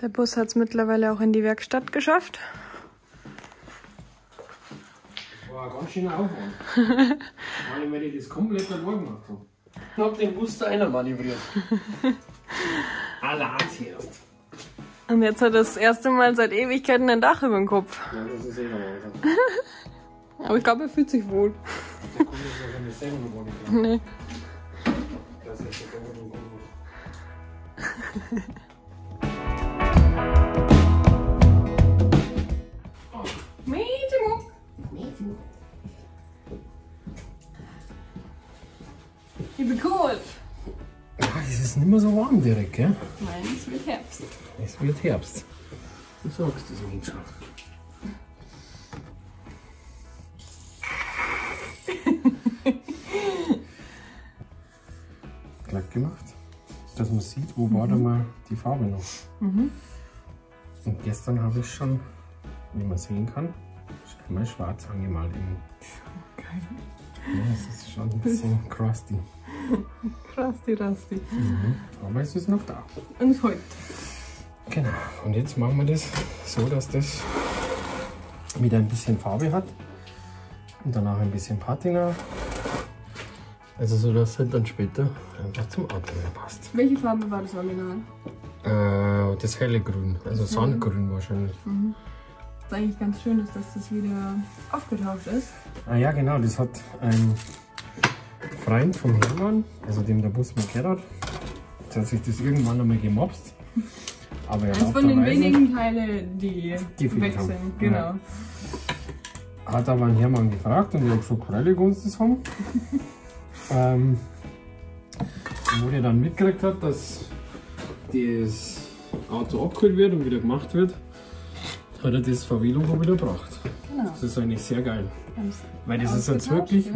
Der Bus hat es mittlerweile auch in die Werkstatt geschafft. Das war ein ganz schöner Aufwand. Vor allem, weil ich das komplett allein gemacht habe. Ich habe den Bus da einer manövriert. Allein erst. Und jetzt hat er das erste Mal seit Ewigkeiten ein Dach über dem Kopf. Ja, das ist eh noch Wahnsinn. Aber ich glaube, er fühlt sich wohl. Der kommt jetzt noch nicht selber noch gar nicht. Nee. Das ist ja gar nicht gut. Ich bin cool. Ja, es ist nicht mehr so warm direkt, gell? Nein, es wird Herbst. Es wird Herbst. Du sagst es nicht schon. Glatt gemacht, dass man sieht, wo war da mal die Farbe noch. Und gestern habe ich schon, wie man sehen kann, mal schwarz angemalt. Geil. Ja, es ist schon ein bisschen crusty. Rasti. Aber es ist noch da. Und heute. Genau, und jetzt machen wir das so, dass das wieder ein bisschen Farbe hat und danach ein bisschen Patina. Also so, dass es dann später einfach zum Auto mehr passt. Welche Farbe war das Original? Das helle Grün, also Sandgrün wahrscheinlich. Das ist eigentlich ganz schön, dass das wieder aufgetaucht ist. Ah ja, genau, das hat ein Freund vom Hermann, also dem der Bus mal gehört hat. Jetzt hat sich das irgendwann einmal gemobst. Aber Das ist von den wenigen Teilen, die weg haben. sind. Genau. Ja. Hat aber einen Hermann gefragt und ich habe gesagt, freilich kannst du das haben. Wo der dann mitgekriegt hat, dass das Auto abgeholt wird und wieder gemacht wird, hat er das VW-Logo wieder gebracht. Genau. Das ist eigentlich sehr geil. Haben's Weil das ist jetzt wirklich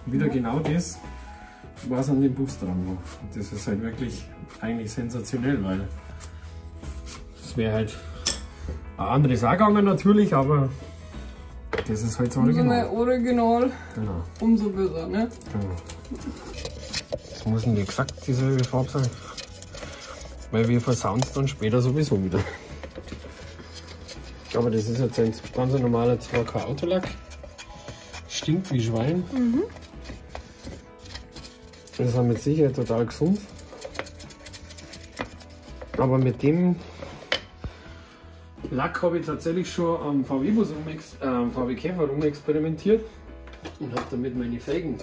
wieder genau das, was an dem Bus dran war. Und das ist halt wirklich eigentlich sensationell, weil es wäre halt ein anderes auch gegangen natürlich, aber das ist halt so original. Original, Genau. umso besser, ne? Genau. Das muss nicht exakt dieselbe Farbe sein, weil wir versauen es dann später sowieso wieder. Aber das ist jetzt ein ganz normaler 2K Autolack. Stinkt wie Schwein. Das ist mit Sicherheit total gesund. Aber mit dem Lack habe ich tatsächlich schon am VW-Bus, VW Käfer rumexperimentiert und habe damit meine Felgen,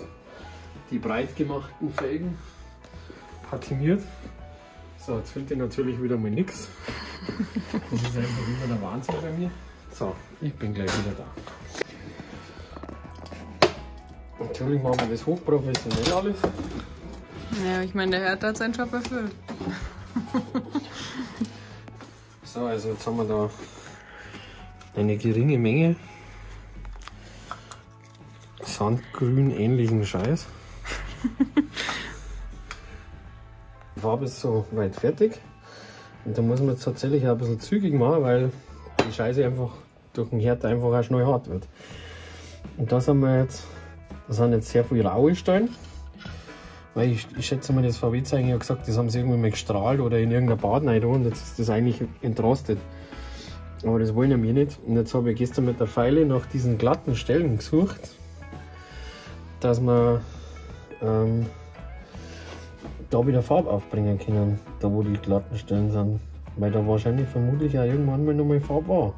die breit gemachten Felgen, patiniert. So, jetzt findet ihr natürlich wieder mal nichts. Das ist einfach immer der Wahnsinn bei mir. So, ich bin gleich wieder da. Natürlich machen wir das hochprofessionell alles. Ja, ich meine, der Herr hat seinen Job erfüllt. So, also jetzt haben wir da eine geringe Menge Sandgrün ähnlichen Scheiß. Die Farbe ist so weit fertig. Und da muss man jetzt tatsächlich auch ein bisschen zügig machen, weil die Scheiße einfach durch den Herd einfach auch schnell hart wird. Und da sind jetzt sehr viele raue Steine. Weil ich schätze mal, das VW-Zeichen hat gesagt, das haben sie irgendwie mal gestrahlt oder in irgendein Bad rein und jetzt ist das eigentlich entrostet. Aber das wollen wir nicht. Und jetzt habe ich gestern mit der Feile nach diesen glatten Stellen gesucht, dass wir da wieder Farbe aufbringen können, da wo die glatten Stellen sind. Weil da wahrscheinlich vermutlich auch irgendwann mal nochmal Farbe war.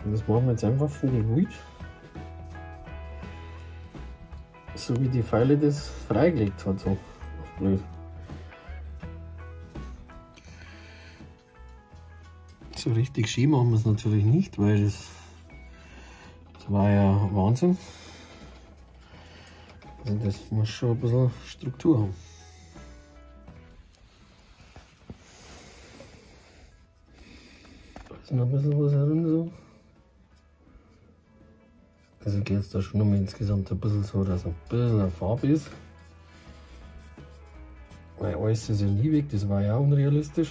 Und das machen wir jetzt einfach vogelruhig. So wie die Feile das freigelegt hat, so auf blöd. So richtig schön machen wir es natürlich nicht, weil das war ja Wahnsinn. Also das muss schon ein bisschen Struktur haben. Da ist noch ein bisschen was herum so. Also geht es da schon um insgesamt ein bisschen so, dass ein bisschen eine Farbe ist. Weil alles ist ja nie weg, das war ja unrealistisch.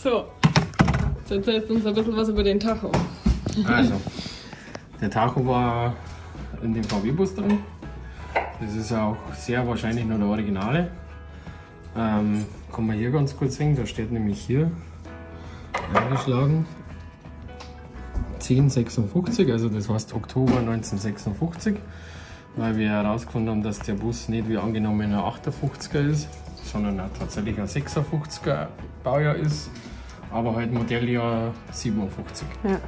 So, jetzt erzählst du uns ein bisschen was über den Tacho. Also, der Tacho war in dem VW-Bus drin. Das ist auch sehr wahrscheinlich nur der Originale. Kann man hier ganz gut sehen, da steht nämlich hier eingeschlagen 1056, also das heißt Oktober 1956, weil wir herausgefunden haben, dass der Bus nicht wie angenommen ein 58er ist, sondern auch tatsächlich ein 56er Baujahr ist, aber halt Modelljahr 57. Ja.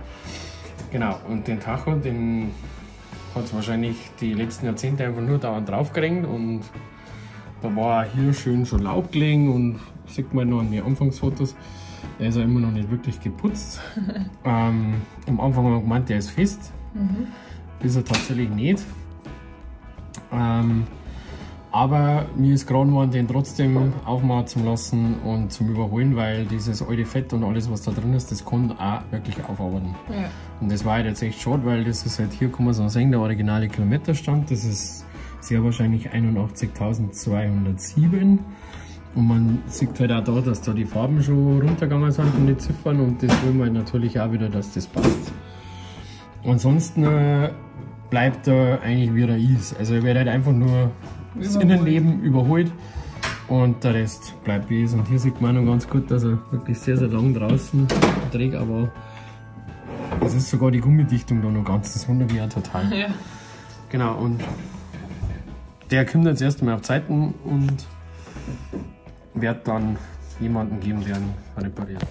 Genau, und den Tacho, den hat es wahrscheinlich die letzten Jahrzehnte einfach nur dauernd draufgerenkt und da war hier schön schon Laub gelegen und sieht man noch an den Anfangsfotos, der ist ja immer noch nicht wirklich geputzt. Am Anfang haben wir gemeint, der ist fest, ist er tatsächlich nicht. Aber mir ist geraten worden, den trotzdem aufmachen zu lassen und zum Überholen, weil dieses alte Fett und alles, was da drin ist, das kann auch wirklich aufarbeiten. Ja. Und das war halt jetzt echt schade, weil das ist halt, hier kann man so sehen, der originale Kilometerstand, das ist sehr wahrscheinlich 81.207. Und man sieht halt auch da, dass da die Farben schon runtergegangen sind von den Ziffern und das wollen wir natürlich auch wieder, dass das passt. Ansonsten bleibt er eigentlich wie er ist. Also er wird halt einfach nur das Innenleben überholt und der Rest bleibt wie es. Und hier sieht man noch ganz gut, dass er wirklich sehr, sehr lang draußen trägt, aber es ist sogar die Gummidichtung da noch ganz, das wundert mich auch total. Ja. Genau, und der kommt jetzt erst einmal auf Zeiten und wird dann jemanden geben, der ihn repariert.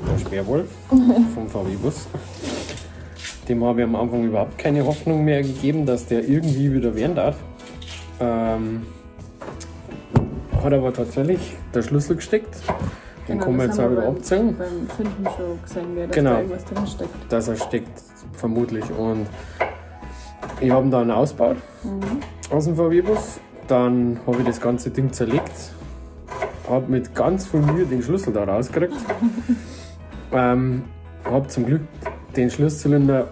Der Sperrwolf vom VW Bus. Dem habe ich am Anfang überhaupt keine Hoffnung mehr gegeben, dass der irgendwie wieder werden darf. Hat aber tatsächlich der Schlüssel gesteckt. Den kann man jetzt auch wieder abziehen. Beim Finden schon gesehen, dass genau, da irgendwas drin steckt. Dass er steckt, vermutlich. Und ich habe ihn dann ausgebaut aus dem VW-Bus. Dann habe ich das ganze Ding zerlegt. Habe mit ganz viel Mühe den Schlüssel da rausgekriegt. Habe zum Glück den Schlüsselzylinder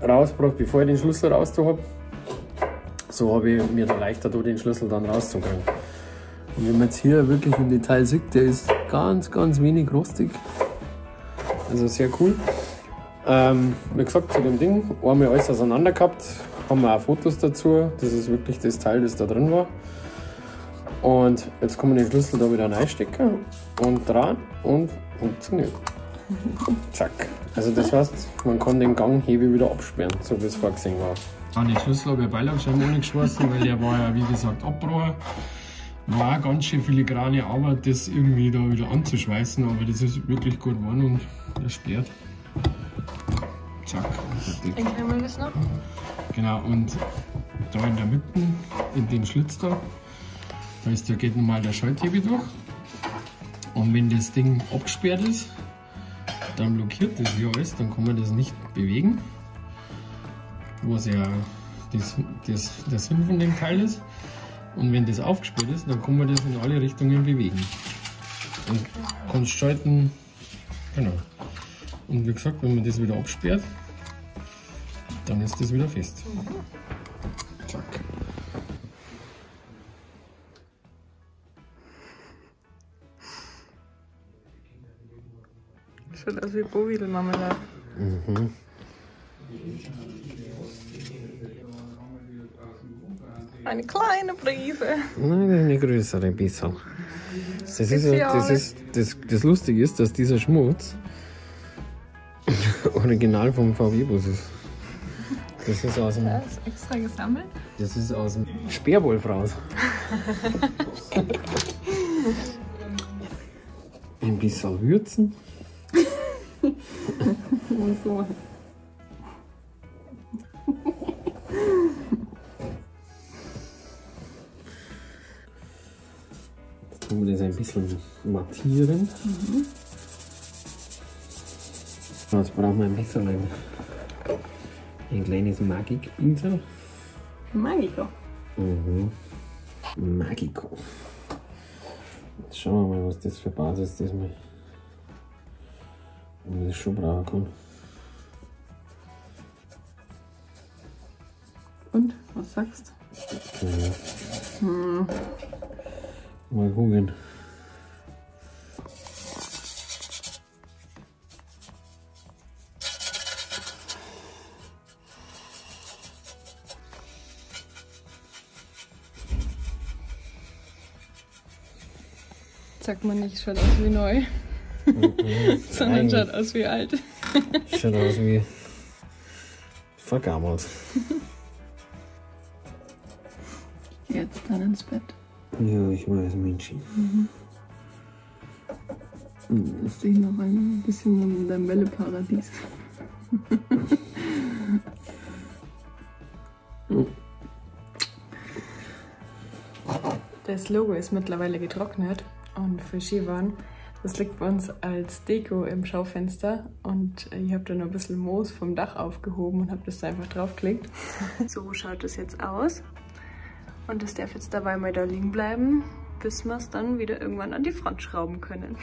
rausgebracht, bevor ich den Schlüssel raus habe. So habe ich mir da leichter den Schlüssel dann rauszukriegen. Und wenn man jetzt hier wirklich im Detail sieht, der ist ganz, ganz wenig rostig. Also sehr cool. Wie gesagt, zu dem Ding, einmal alles auseinander gehabt, haben wir auch Fotos dazu. Das ist wirklich das Teil, das da drin war. Und jetzt kann man den Schlüssel da wieder reinstecken und dran und funktioniert. Zack. Also das heißt, man kann den Ganghebel wieder absperren, so wie es vorgesehen war. Den Schlüssel habe ich Beilaufscheiben ohne geschlossen, weil der war ja wie gesagt abgebrochen. War ganz schön filigrane Arbeit, das irgendwie da wieder anzuschweißen, aber das ist wirklich gut geworden und ersperrt. Zack. Einmal das noch? Genau, und da in der Mitte, in den Schlitz da, geht normal der Schalthebel durch. Und wenn das Ding abgesperrt ist, dann blockiert das hier alles, dann kann man das nicht bewegen. Was ja der Sinn von dem Teil ist. Und wenn das aufgesperrt ist, dann kann man das in alle Richtungen bewegen. Und kannst schalten, genau. Und wie gesagt, wenn man das wieder absperrt, dann ist das wieder fest. Zack. Schaut aus wie Bovidel-Marmelade. Mhm. Eine kleine Prise. Nein, eine größere bisschen. Das Lustige ist, dass dieser Schmutz original vom VW-Bus ist. Das ist aus dem. Das ist extra gesammelt? Das ist aus dem Sperrwolf raus. Ein bisschen würzen. Und so. Jetzt tun wir das ein bisschen mattieren. Jetzt brauchen wir ein bisschen ein kleines Magik-Pinsel. Magico? Magico. Jetzt schauen wir mal, was das für Basis ist, wenn man das schon brauchen kann. Und, was sagst du? Ja. Mal gucken. Sagt man nicht, schaut aus wie neu. Sondern schaut aus wie alt. Schaut aus wie vergammelt. Jetzt dann ins Bett. Ja, ich weiß, Mensch. Lass dich noch ein bisschen in deinem Welleparadies. Das Logo ist mittlerweile getrocknet und für Skifahren. Das liegt bei uns als Deko im Schaufenster und ich habe da noch ein bisschen Moos vom Dach aufgehoben und habe das da einfach draufgelegt. So schaut das jetzt aus und das darf jetzt dabei mal da liegen bleiben, bis wir es dann wieder irgendwann an die Front schrauben können.